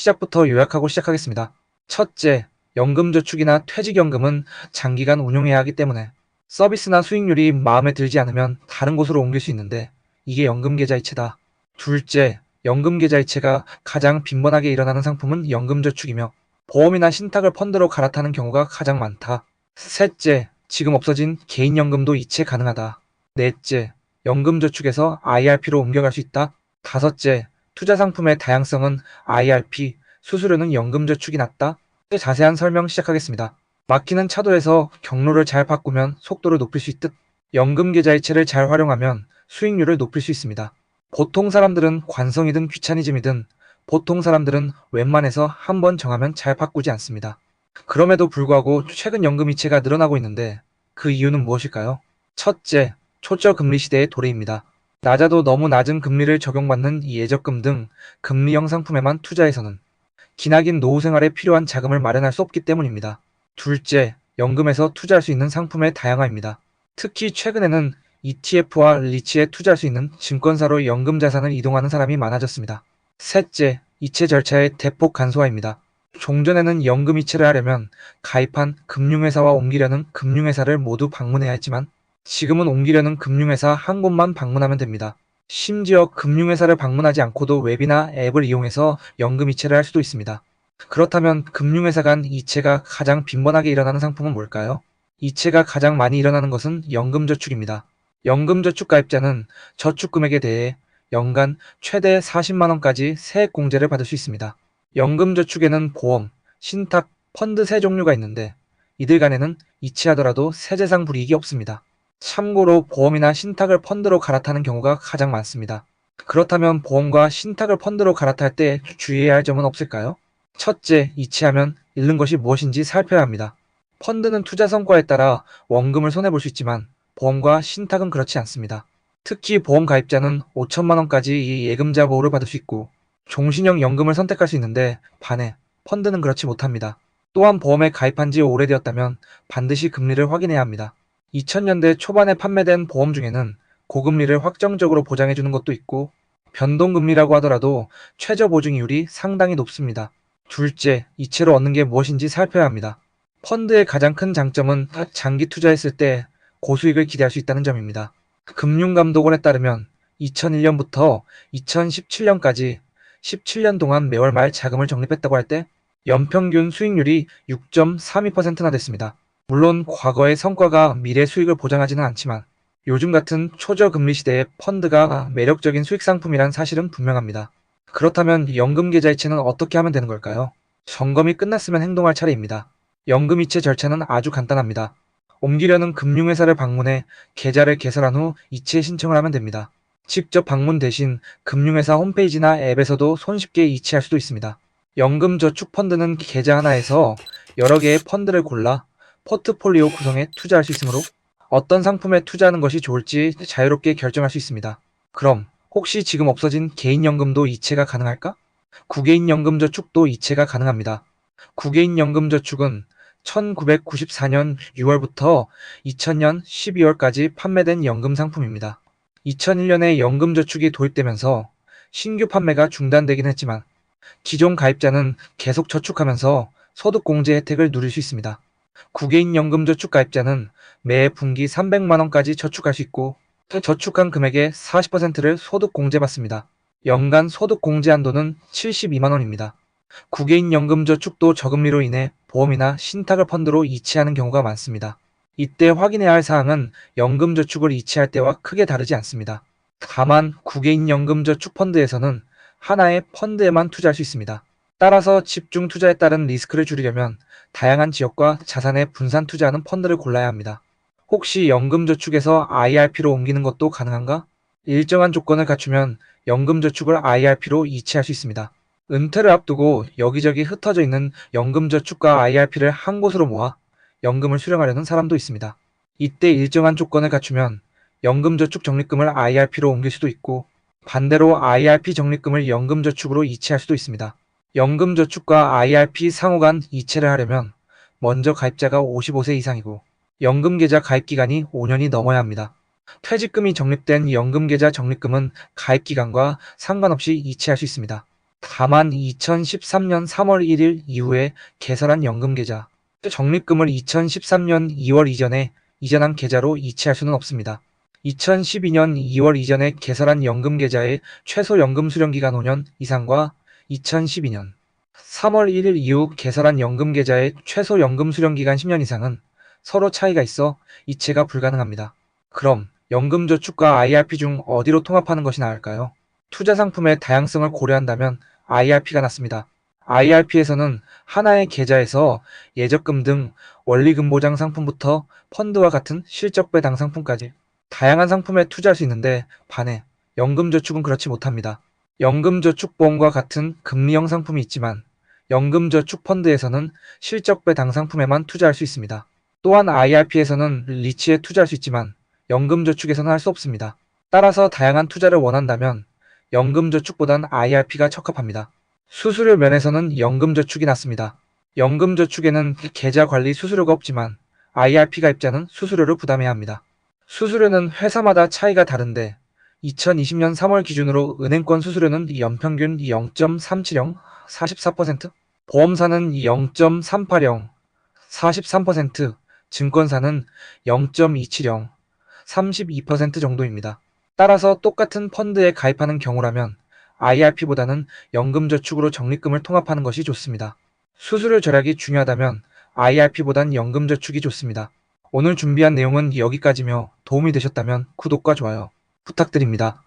시작부터 요약하고 시작하겠습니다. 첫째, 연금저축이나 퇴직연금은 장기간 운용해야 하기 때문에 서비스나 수익률이 마음에 들지 않으면 다른 곳으로 옮길 수 있는데 이게 연금계좌이체다. 둘째, 연금계좌이체가 가장 빈번하게 일어나는 상품은 연금저축이며 보험이나 신탁을 펀드로 갈아타는 경우가 가장 많다. 셋째, 지금 없어진 개인연금도 이체 가능하다. 넷째, 연금저축에서 IRP로 옮겨갈 수 있다. 다섯째, 투자 상품의 다양성은 IRP, 수수료는 연금저축이 낮다. 자세한 설명 시작하겠습니다. 막히는 차도에서 경로를 잘 바꾸면 속도를 높일 수 있듯 연금계좌이체를 잘 활용하면 수익률을 높일 수 있습니다. 보통 사람들은 관성이든 귀차니즘이든 보통 사람들은 웬만해서 한번 정하면 잘 바꾸지 않습니다. 그럼에도 불구하고 최근 연금 이체가 늘어나고 있는데 그 이유는 무엇일까요? 첫째, 초저금리 시대의 도래입니다. 낮아도 너무 낮은 금리를 적용받는 예적금 등 금리형 상품에만 투자해서는 기나긴 노후 생활에 필요한 자금을 마련할 수 없기 때문입니다. 둘째, 연금에서 투자할 수 있는 상품의 다양화입니다. 특히 최근에는 ETF와 리츠에 투자할 수 있는 증권사로 연금 자산을 이동하는 사람이 많아졌습니다. 셋째, 이체 절차의 대폭 간소화입니다. 종전에는 연금 이체를 하려면 가입한 금융회사와 옮기려는 금융회사를 모두 방문해야 했지만 지금은 옮기려는 금융회사 한 곳만 방문하면 됩니다. 심지어 금융회사를 방문하지 않고도 웹이나 앱을 이용해서 연금 이체를 할 수도 있습니다. 그렇다면 금융회사 간 이체가 가장 빈번하게 일어나는 상품은 뭘까요? 이체가 가장 많이 일어나는 것은 연금저축입니다. 연금저축 가입자는 저축금액에 대해 연간 최대 40만 원까지 세액공제를 받을 수 있습니다. 연금저축에는 보험, 신탁, 펀드 세 종류가 있는데 이들 간에는 이체하더라도 세제상 불이익이 없습니다. 참고로 보험이나 신탁을 펀드로 갈아타는 경우가 가장 많습니다. 그렇다면 보험과 신탁을 펀드로 갈아탈 때 주의해야 할 점은 없을까요? 첫째, 이체하면 잃는 것이 무엇인지 살펴야 합니다. 펀드는 투자 성과에 따라 원금을 손해볼 수 있지만 보험과 신탁은 그렇지 않습니다. 특히 보험 가입자는 5천만 원까지 이 예금자 보호를 받을 수 있고 종신형 연금을 선택할 수 있는데 반해 펀드는 그렇지 못합니다. 또한 보험에 가입한 지 오래되었다면 반드시 금리를 확인해야 합니다. 2000년대 초반에 판매된 보험 중에는 고금리를 확정적으로 보장해주는 것도 있고 변동금리라고 하더라도 최저 보증이율이 상당히 높습니다. 둘째, 이체로 얻는 게 무엇인지 살펴야 합니다. 펀드의 가장 큰 장점은 장기 투자했을 때 고수익을 기대할 수 있다는 점입니다. 금융감독원에 따르면 2001년부터 2017년까지 17년 동안 매월 말 자금을 적립했다고 할 때 연평균 수익률이 6.32%나 됐습니다. 물론 과거의 성과가 미래 수익을 보장하지는 않지만 요즘 같은 초저금리 시대에 펀드가 매력적인 수익 상품이란 사실은 분명합니다. 그렇다면 연금계좌이체는 어떻게 하면 되는 걸까요? 점검이 끝났으면 행동할 차례입니다. 연금이체 절차는 아주 간단합니다. 옮기려는 금융회사를 방문해 계좌를 개설한 후 이체 신청을 하면 됩니다. 직접 방문 대신 금융회사 홈페이지나 앱에서도 손쉽게 이체할 수도 있습니다. 연금저축펀드는 계좌 하나에서 여러 개의 펀드를 골라 포트폴리오 구성에 투자할 수 있으므로 어떤 상품에 투자하는 것이 좋을지 자유롭게 결정할 수 있습니다. 그럼 혹시 지금 없어진 개인연금도 이체가 가능할까? 구개인연금저축도 이체가 가능합니다. 구개인연금저축은 1994년 6월부터 2000년 12월까지 판매된 연금 상품입니다. 2001년에 연금저축이 도입되면서 신규 판매가 중단되긴 했지만 기존 가입자는 계속 저축하면서 소득공제 혜택을 누릴 수 있습니다. 구개인연금저축 가입자는 매 분기 300만 원까지 저축할 수 있고 저축한 금액의 40%를 소득공제받습니다. 연간 소득공제 한도는 72만 원입니다. 구개인연금저축도 저금리로 인해 보험이나 신탁을 펀드로 이체하는 경우가 많습니다. 이때 확인해야 할 사항은 연금저축을 이체할 때와 크게 다르지 않습니다. 다만 구개인연금저축 펀드에서는 하나의 펀드에만 투자할 수 있습니다. 따라서 집중 투자에 따른 리스크를 줄이려면 다양한 지역과 자산에 분산 투자하는 펀드를 골라야 합니다. 혹시 연금저축에서 IRP로 옮기는 것도 가능한가? 일정한 조건을 갖추면 연금저축을 IRP로 이체할 수 있습니다. 은퇴를 앞두고 여기저기 흩어져 있는 연금저축과 IRP를 한 곳으로 모아 연금을 수령하려는 사람도 있습니다. 이때 일정한 조건을 갖추면 연금저축 적립금을 IRP로 옮길 수도 있고 반대로 IRP 적립금을 연금저축으로 이체할 수도 있습니다. 연금저축과 IRP 상호 간 이체를 하려면 먼저 가입자가 55세 이상이고 연금계좌 가입기간이 5년이 넘어야 합니다. 퇴직금이 적립된 연금계좌 적립금은 가입기간과 상관없이 이체할 수 있습니다. 다만 2013년 3월 1일 이후에 개설한 연금계좌, 적립금을 2013년 2월 이전에 이전한 계좌로 이체할 수는 없습니다. 2012년 2월 이전에 개설한 연금계좌의 최소 연금 수령기간 5년 이상과 2012년 3월 1일 이후 개설한 연금계좌의 최소 연금 수령기간 10년 이상은 서로 차이가 있어 이체가 불가능합니다. 그럼 연금저축과 IRP 중 어디로 통합하는 것이 나을까요? 투자 상품의 다양성을 고려한다면 IRP가 낫습니다. IRP에서는 하나의 계좌에서 예적금 등 원리금 보장 상품부터 펀드와 같은 실적 배당 상품까지 다양한 상품에 투자할 수 있는데 반해 연금저축은 그렇지 못합니다. 연금저축보험과 같은 금리형 상품이 있지만 연금저축 펀드에서는 실적 배당 상품에만 투자할 수 있습니다. 또한 IRP에서는 리츠에 투자할 수 있지만 연금저축에서는 할 수 없습니다. 따라서 다양한 투자를 원한다면 연금저축보단 IRP가 적합합니다. 수수료 면에서는 연금저축이 낫습니다. 연금저축에는 계좌 관리 수수료가 없지만 IRP 가입자는 수수료를 부담해야 합니다. 수수료는 회사마다 차이가 다른데 2020년 3월 기준으로 은행권 수수료는 연평균 0.370, 44%, 보험사는 0.380, 43%, 증권사는 0.270, 32% 정도입니다. 따라서 똑같은 펀드에 가입하는 경우라면 IRP보다는 연금저축으로 적립금을 통합하는 것이 좋습니다. 수수료 절약이 중요하다면 IRP보단 연금저축이 좋습니다. 오늘 준비한 내용은 여기까지며 도움이 되셨다면 구독과 좋아요 부탁드립니다.